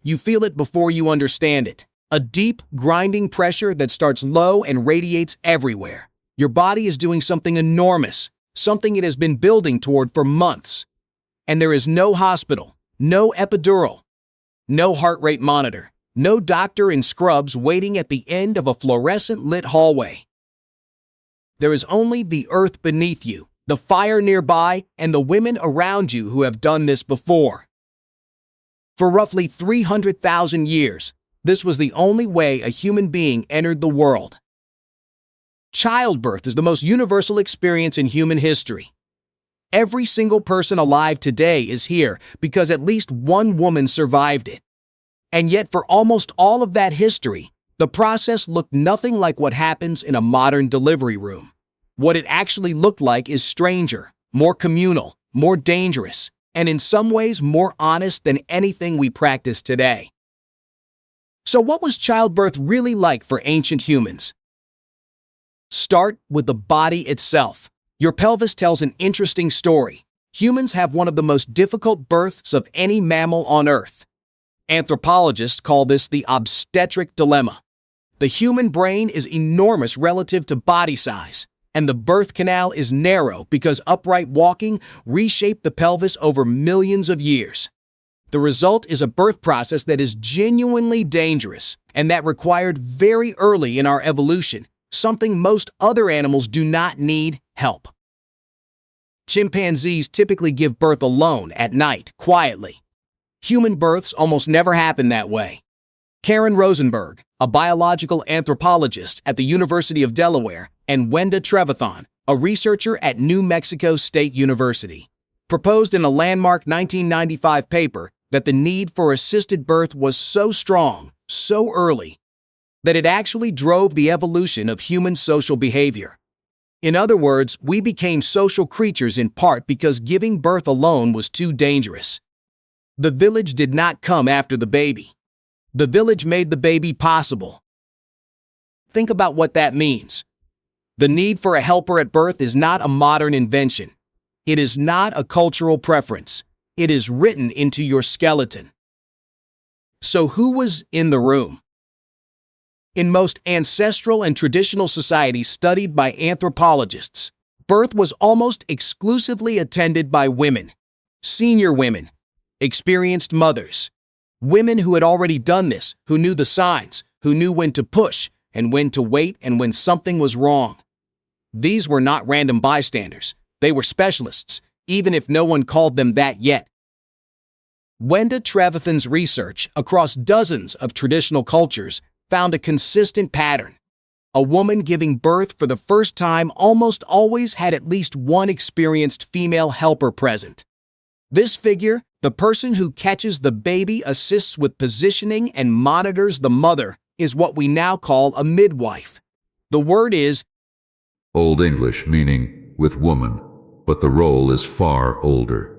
You feel it before you understand it. A deep, grinding pressure that starts low and radiates everywhere. Your body is doing something enormous, something it has been building toward for months. And there is no hospital, no epidural, no heart rate monitor, no doctor in scrubs waiting at the end of a fluorescent-lit hallway. There is only the earth beneath you, the fire nearby, and the women around you who have done this before. For roughly 300,000 years, this was the only way a human being entered the world. Childbirth is the most universal experience in human history. Every single person alive today is here because at least one woman survived it. And yet for almost all of that history, the process looked nothing like what happens in a modern delivery room. What it actually looked like is stranger, more communal, more dangerous, and in some ways more honest than anything we practice today. So what was childbirth really like for ancient humans? Start with the body itself. Your pelvis tells an interesting story. Humans have one of the most difficult births of any mammal on Earth. Anthropologists call this the obstetric dilemma. The human brain is enormous relative to body size, and the birth canal is narrow because upright walking reshaped the pelvis over millions of years. The result is a birth process that is genuinely dangerous and that required very early in our evolution, something most other animals do not need help. Chimpanzees typically give birth alone at night, quietly. Human births almost never happen that way. Karen Rosenberg, a biological anthropologist at the University of Delaware, and Wenda Trevathan, a researcher at New Mexico State University, proposed in a landmark 1995 paper that the need for assisted birth was so strong, so early, that it actually drove the evolution of human social behavior. In other words, we became social creatures in part because giving birth alone was too dangerous. The village did not come after the baby. The village made the baby possible. Think about what that means. The need for a helper at birth is not a modern invention. It is not a cultural preference. It is written into your skeleton. So who was in the room? In most ancestral and traditional societies studied by anthropologists, birth was almost exclusively attended by women, senior women, experienced mothers, women who had already done this, who knew the signs, who knew when to push and when to wait and when something was wrong. These were not random bystanders. They were specialists, even if no one called them that yet. Wenda Trevathan's research across dozens of traditional cultures found a consistent pattern. A woman giving birth for the first time almost always had at least one experienced female helper present. This figure, the person who catches the baby, assists with positioning, and monitors the mother, is what we now call a midwife. The word is Old English meaning with woman, but the role is far older.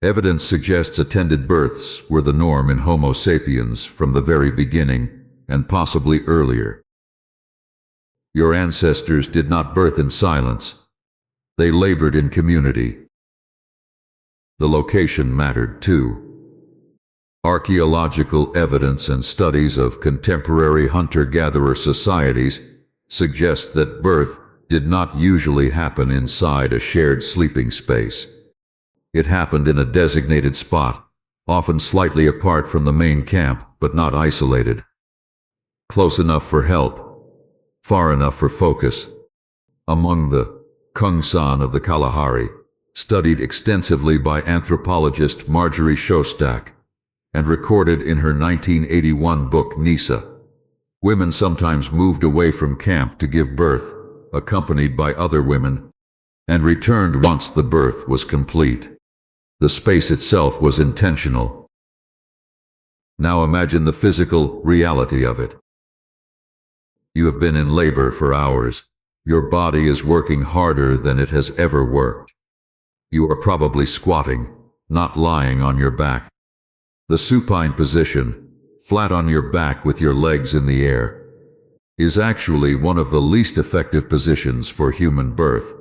Evidence suggests attended births were the norm in Homo sapiens from the very beginning, and possibly earlier. Your ancestors did not birth in silence. They labored in community. The location mattered too. Archaeological evidence and studies of contemporary hunter-gatherer societies suggest that birth did not usually happen inside a shared sleeping space. It happened in a designated spot, often slightly apart from the main camp, but not isolated. Close enough for help, far enough for focus. Among the Kungsan of the Kalahari, studied extensively by anthropologist Marjorie Shostak, and recorded in her 1981 book Nisa, women sometimes moved away from camp to give birth, accompanied by other women, and returned once the birth was complete. The space itself was intentional. Now imagine the physical reality of it. You have been in labor for hours. Your body is working harder than it has ever worked. You are probably squatting, not lying on your back. The supine position, flat on your back with your legs in the air, is actually one of the least effective positions for human birth.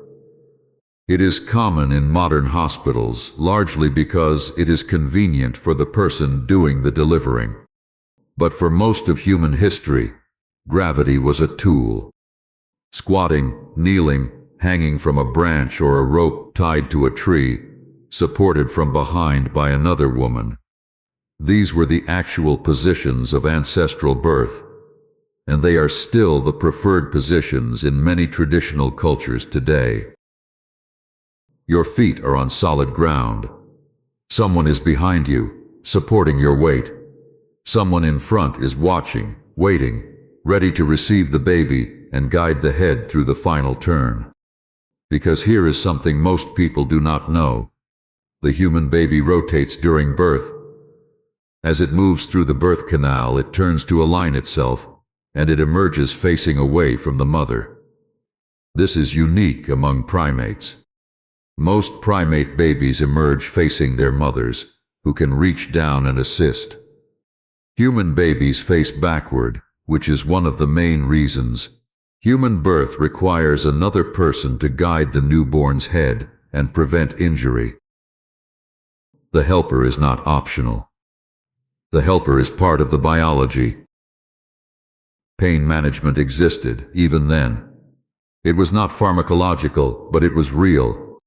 It is common in modern hospitals largely because it is convenient for the person doing the delivering. But for most of human history, gravity was a tool. Squatting, kneeling, hanging from a branch or a rope tied to a tree, supported from behind by another woman. These were the actual positions of ancestral birth, and they are still the preferred positions in many traditional cultures today. Your feet are on solid ground. Someone is behind you, supporting your weight. Someone in front is watching, waiting, ready to receive the baby and guide the head through the final turn. Because here is something most people do not know. The human baby rotates during birth. As it moves through the birth canal, it turns to align itself, and it emerges facing away from the mother. This is unique among primates. Most primate babies emerge facing their mothers, who can reach down and assist. Human babies face backward, which is one of the main reasons. Human birth requires another person to guide the newborn's head and prevent injury. The helper is not optional. The helper is part of the biology. Pain management existed even then. It was not pharmacological, but it was real.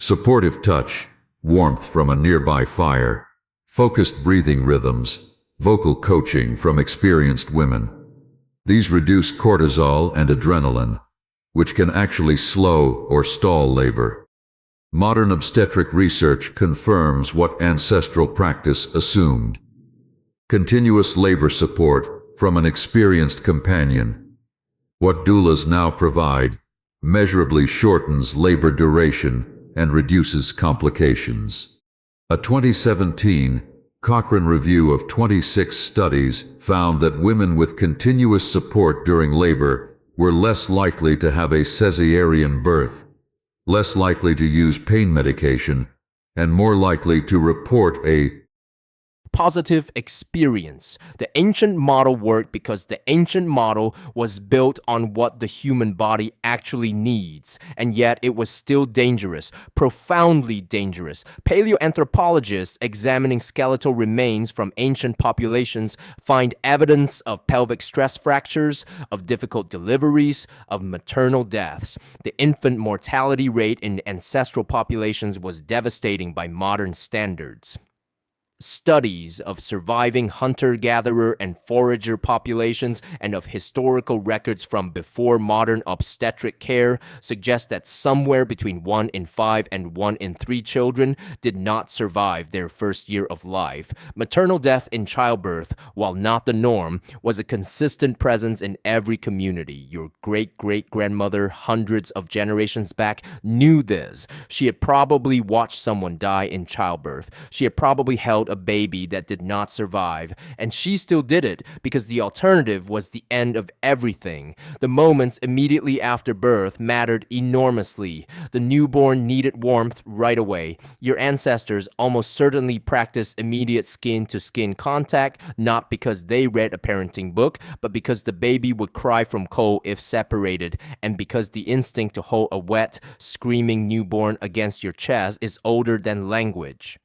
Supportive touch, warmth from a nearby fire, focused breathing rhythms, vocal coaching from experienced women. These reduce cortisol and adrenaline, which can actually slow or stall labor. Modern obstetric research confirms what ancestral practice assumed. Continuous labor support from an experienced companion. What doulas now provide measurably shortens labor duration and reduces complications. A 2017 Cochrane review of 26 studies found that women with continuous support during labor were less likely to have a cesarean birth, less likely to use pain medication, and more likely to report a positive experience. The ancient model worked because the ancient model was built on what the human body actually needs, and yet it was still dangerous, profoundly dangerous. Paleoanthropologists examining skeletal remains from ancient populations find evidence of pelvic stress fractures, of difficult deliveries, of maternal deaths. The infant mortality rate in ancestral populations was devastating by modern standards. Studies of surviving hunter-gatherer and forager populations and of historical records from before modern obstetric care suggest that somewhere between 1 in 5 and 1 in 3 children did not survive their first year of life. Maternal death in childbirth, while not the norm, was a consistent presence in every community. Your great-great-grandmother, hundreds of generations back, knew this. She had probably watched someone die in childbirth. She had probably held a baby that did not survive, and she still did it because the alternative was the end of everything. The moments immediately after birth mattered enormously. The newborn needed warmth right away. Your ancestors almost certainly practiced immediate skin-to-skin contact, not because they read a parenting book, but because the baby would cry from cold if separated, and because the instinct to hold a wet, screaming newborn against your chest is older than language.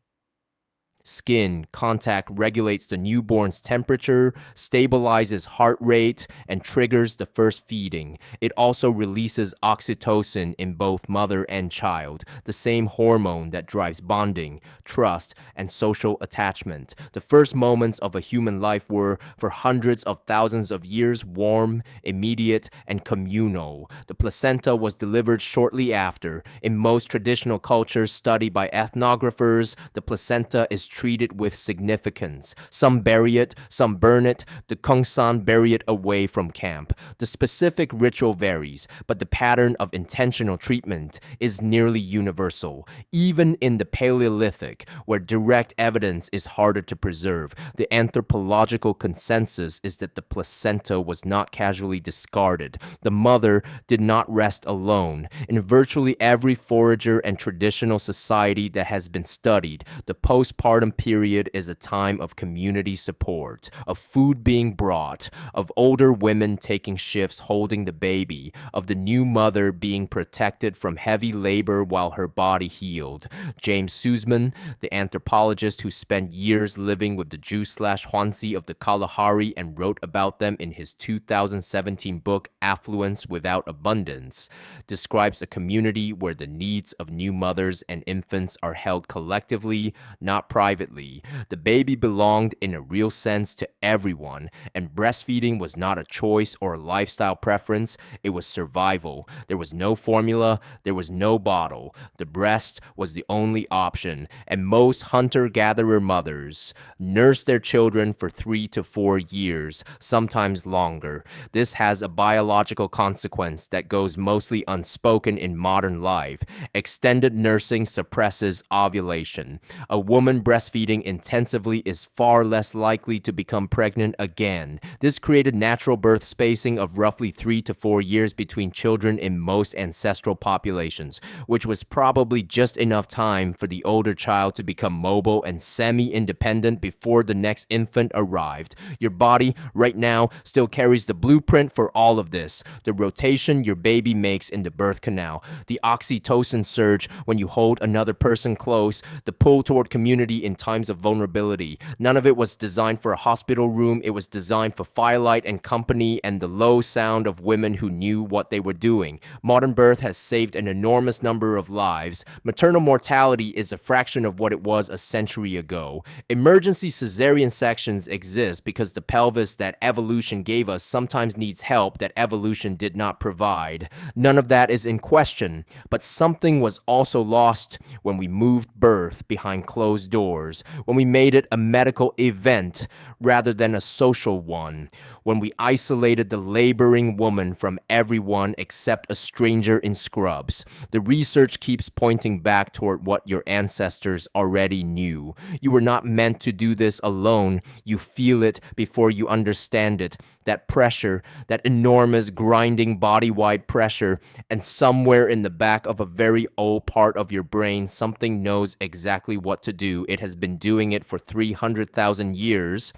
Skin contact regulates the newborn's temperature, stabilizes heart rate, and triggers the first feeding. It also releases oxytocin in both mother and child, the same hormone that drives bonding, trust, and social attachment. The first moments of a human life were, for hundreds of thousands of years, warm, immediate, and communal. The placenta was delivered shortly after. In most traditional cultures studied by ethnographers, the placenta is treated with significance. Some bury it, some burn it. The Kongsan bury it away from camp. The specific ritual varies, but the pattern of intentional treatment is nearly universal. Even in the Paleolithic, where direct evidence is harder to preserve, the anthropological consensus is that the placenta was not casually discarded. The mother did not rest alone. In virtually every forager and traditional society that has been studied, the postpartum postpartum period is a time of community support, of food being brought, of older women taking shifts holding the baby, of the new mother being protected from heavy labor while her body healed. James Sussman, the anthropologist who spent years living with the Jew/Huanzi of the Kalahari and wrote about them in his 2017 book Affluence Without Abundance, describes a community where the needs of new mothers and infants are held collectively, not privately. The baby belonged in a real sense to everyone, and breastfeeding was not a choice or a lifestyle preference, it was survival. There was no formula, there was no bottle. The breast was the only option, and most hunter-gatherer mothers nursed their children for 3 to 4 years, sometimes longer. This has a biological consequence that goes mostly unspoken in modern life. Extended nursing suppresses ovulation. A woman breastfeeding intensively is far less likely to become pregnant again. This created natural birth spacing of roughly 3 to 4 years between children in most ancestral populations, which was probably just enough time for the older child to become mobile and semi-independent before the next infant arrived. Your body, right now, still carries the blueprint for all of this. The rotation your baby makes in the birth canal, the oxytocin surge when you hold another person close, the pull toward community in times of vulnerability. None of it was designed for a hospital room. It was designed for firelight and company and the low sound of women who knew what they were doing. Modern birth has saved an enormous number of lives. Maternal mortality is a fraction of what it was a century ago. Emergency cesarean sections exist because the pelvis that evolution gave us sometimes needs help that evolution did not provide. None of that is in question, but something was also lost when we moved birth behind closed doors, when we made it a medical event rather than a social one, when we isolated the laboring woman from everyone except a stranger in scrubs. The research keeps pointing back toward what your ancestors already knew. You were not meant to do this alone. You feel it before you understand it. That pressure, that enormous grinding body-wide pressure, and somewhere in the back of a very old part of your brain, something knows exactly what to do. It has been doing it for 300,000 years.